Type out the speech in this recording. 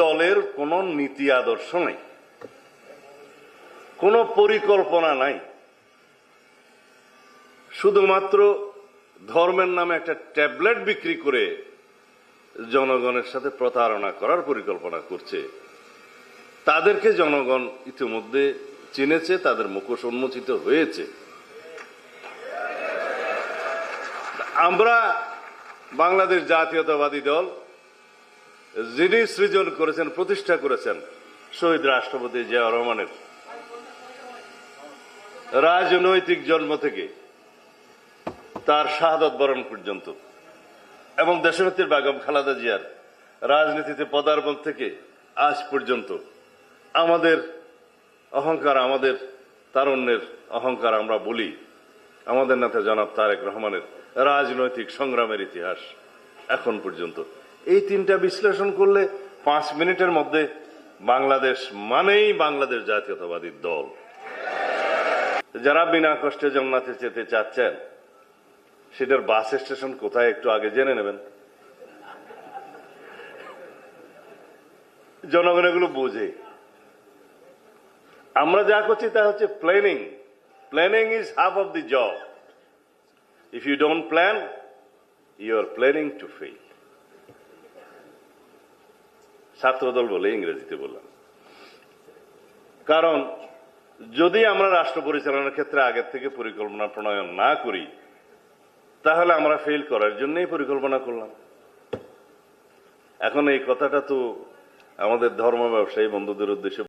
দলের কোনো নীতি আদর্শ নাই, কোনো পরিকল্পনা নাই, শুধুমাত্র ধর্মের নামে একটা ট্যাবলেট বিক্রি করে জনগণের সাথে প্রতারণা করার পরিকল্পনা করছে। তাদেরকে জনগণ ইতিমধ্যে চিনেছে, তাদের মুখোশ উন্মোচিত হয়েছে। আমরা বাংলাদেশ জাতীয়তাবাদী দল, যিনি সৃজন করেছেন, প্রতিষ্ঠা করেছেন শহীদ রাষ্ট্রপতি জিয়াউর রহমানের রাজনৈতিক জন্ম থেকে তার শাহাদত বরণ পর্যন্ত, এবং দেশনেত্রী বেগম খালেদা জিয়ার রাজনীতিতে পদার্পণ থেকে আজ পর্যন্ত আমাদের অহংকার, আমাদের তারুণ্যের অহংকার আমরা বলি আমাদের নেতা জনাব তারেক রহমানের রাজনৈতিক সংগ্রামের ইতিহাস এখন পর্যন্ত। এই তিনটা বিশ্লেষণ করলে 5 মিনিটের মধ্যে বাংলাদেশ মানেই বাংলাদেশ জাতীয়তাবাদী দল। যারা বিনা কষ্টে জান্নাতে যেতে চাচ্ছেন, সেটার বাস স্টেশন কোথায় একটু আগে জেনে নেবেন। জনগণ এগুলো বোঝে। আমরা যা করছি তা হচ্ছে planning. Planning is half of the job. If you don't plan, you are planning to fail. ছাত্রদল বলে ইংরেজিতে বললাম। কারণ যদি আমরা রাষ্ট্র পরিচালনার ক্ষেত্রে আগের থেকে পরিকল্পনা প্রণয়ন না করি, তাহলে আমরা ফেল করার জন্যই পরিকল্পনা করলাম। এখন এই কথাটা তো আমাদের ধর্ম ব্যবসায়ী বন্ধুদের উদ্দেশ্যে